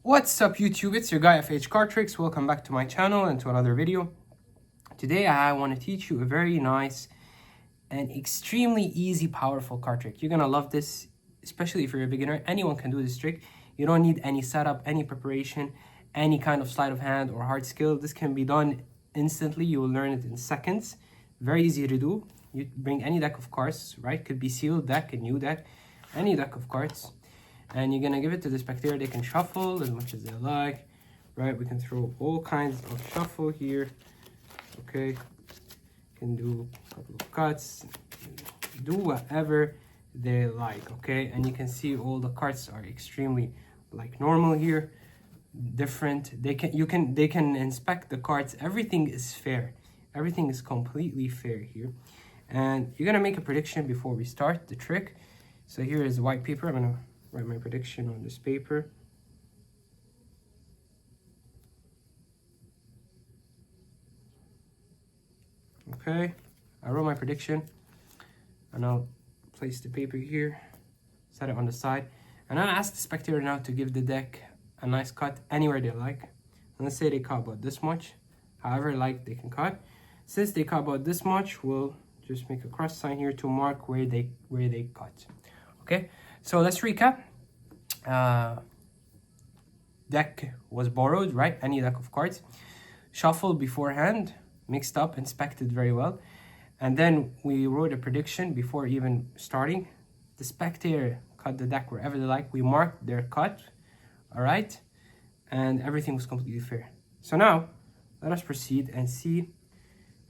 What's up YouTube, it's your guy FH Card Tricks. Welcome back to my channel and to another video. Today I want to teach you a very nice and extremely easy powerful card trick. You're gonna love this, especially if you're a beginner. Anyone can do this trick. You don't need any setup, any preparation, any kind of sleight of hand or hard skill. This can be done instantly. You will learn it in seconds. Very easy to do. You bring any deck of cards, right? Could be sealed deck, a new deck, any deck of cards. And you're gonna give it to the spectator. They can shuffle as much as they like, right? We can throw all kinds of shuffle here, okay? Can do a couple of cuts, do whatever they like, okay? And you can see all the cards are extremely like normal here, different. They can inspect the cards. Everything is fair. Everything is completely fair here. And you're gonna make a prediction before we start the trick. So here is white paper. I'm gonna write my prediction on this paper. Okay, I wrote my prediction, and I'll place the paper here, set it on the side, and I'll ask the spectator now to give the deck a nice cut anywhere they like. And let's say they cut about this much, however like they can cut. Since they cut about this much, we'll just make a cross sign here to mark where they cut. Okay, so let's recap. Deck was borrowed, right? Any deck of cards, shuffled beforehand, mixed up, inspected very well, and then we wrote a prediction before even starting. The spectator cut the deck wherever they like. We marked their cut, all right, and everything was completely fair. So now let us proceed and see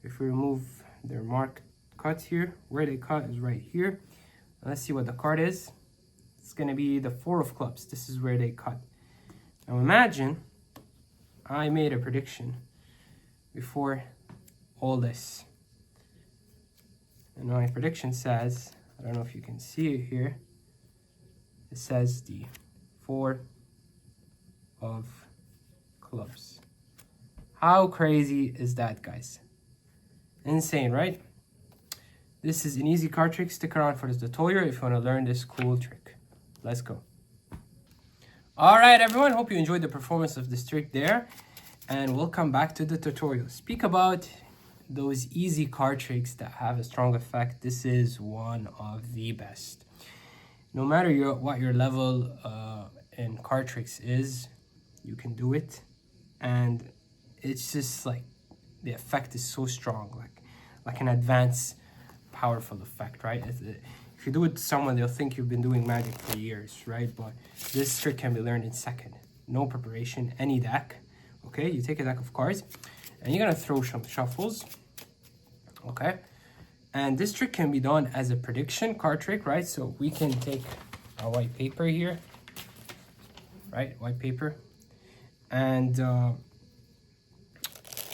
if we remove their marked cuts here. Where they cut is right here. Let's see what the card is. It's gonna be the 4 of clubs. This is where they cut. Now imagine I made a prediction before all this. And my prediction says, I don't know if you can see it here, it says the 4 of clubs. How crazy is that, guys? Insane, right? This is an easy card trick. Stick around for this tutorial if you want to learn this cool trick. Let's go. All right, everyone. Hope you enjoyed the performance of this trick there. And welcome back to the tutorial. Speak about those easy card tricks that have a strong effect. This is one of the best. No matter what your level in card tricks is, you can do it. And it's just like the effect is so strong, like an advanced powerful effect, right? If you do it to someone, they'll think you've been doing magic for years, right? But this trick can be learned in second. No preparation, any deck. Okay, you take a deck of cards and you're gonna throw some shuffles. Okay, and this trick can be done as a prediction card trick, right? So we can take our white paper here, right? White paper, and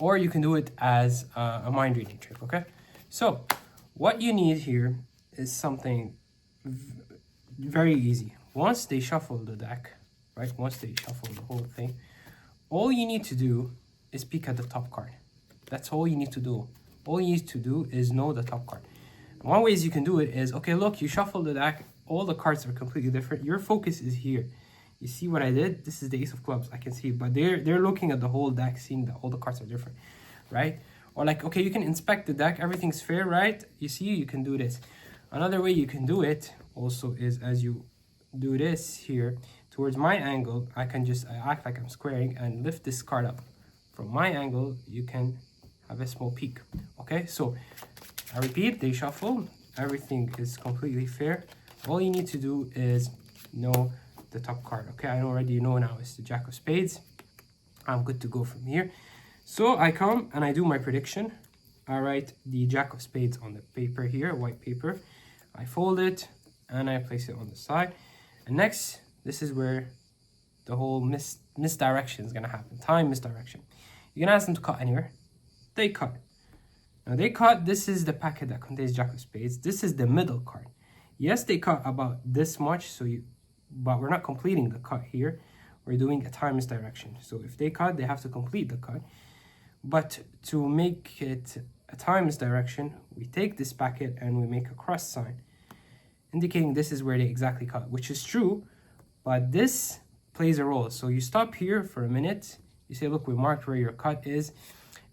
or you can do it as a mind reading trick. Okay, so what you need here is something very easy. Once they shuffle the deck, right? Once they shuffle the whole thing, all you need to do is pick at the top card. That's all you need to do. All you need to do is know the top card. One way you can do it is, okay, look, you shuffle the deck. All the cards are completely different. Your focus is here. You see what I did? This is the ace of clubs. I can see it, but they're looking at the whole deck, seeing that all the cards are different, right? Or like, okay, you can inspect the deck. Everything's fair, right? You see, you can do this. Another way you can do it also is as you do this here towards my angle, I act like I'm squaring and lift this card up. From my angle, you can have a small peek. Okay, so I repeat, they shuffle. Everything is completely fair. All you need to do is know the top card. Okay, I already know now it's the Jack of Spades. I'm good to go from here. So I come and I do my prediction. I write the Jack of Spades on the paper here, white paper. I fold it and I place it on the side. And next, this is where the whole misdirection is gonna happen. Time misdirection. You can ask them to cut anywhere. They cut. Now they cut. This is the packet that contains Jack of Spades. This is the middle card. Yes, they cut about this much. But we're not completing the cut here. We're doing a time misdirection. So if they cut, they have to complete the cut. But to make it a time misdirection, we take this packet and we make a cross sign, indicating this is where they exactly cut, which is true, but this plays a role. So you stop here for a minute. You say, look, we marked where your cut is.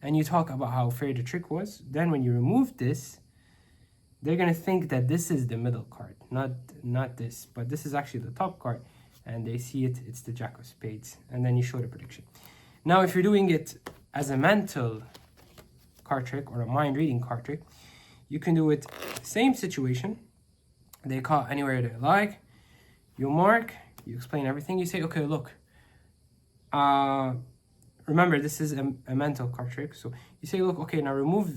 And you talk about how fair the trick was. Then when you remove this, they're going to think that this is the middle card, not this. But this is actually the top card. And they see it, it's the Jack of Spades. And then you show the prediction. Now, if you're doing it as a mental card trick or a mind reading card trick, you can do it same situation. They cut anywhere they like. You mark, you explain everything. You say, okay, look, remember this is a mental card trick. So you say, look, okay, now remove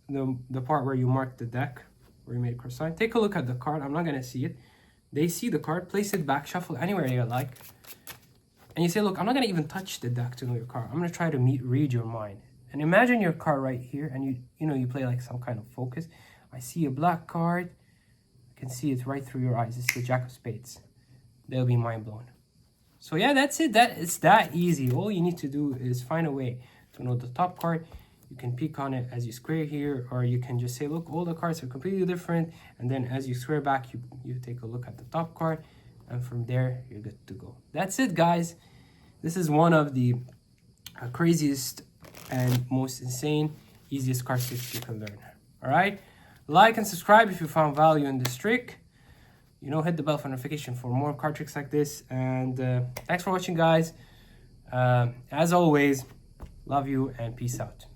the part where you marked the deck, where you made a cross sign. Take a look at the card. I'm not going to see it. They see the card, place it back, shuffle anywhere you like. And you say, look, I'm not going to even touch the deck to know your card. I'm going to try to read your mind. And imagine your card right here, and you play like some kind of focus. I see a black card. I can see it right through your eyes. It's the Jack of Spades. They'll be mind blown. So yeah, that's it. It's that easy. All you need to do is find a way to know the top card. You can peek on it as you square here, or you can just say, look, all the cards are completely different. And then as you square back, you take a look at the top card. And from there, you're good to go. That's it, guys. This is one of the craziest and most insane, easiest card tricks you can learn. All right? Like and subscribe if you found value in this trick. Hit the bell for notification for more card tricks like this. And thanks for watching, guys. As always, love you and peace out.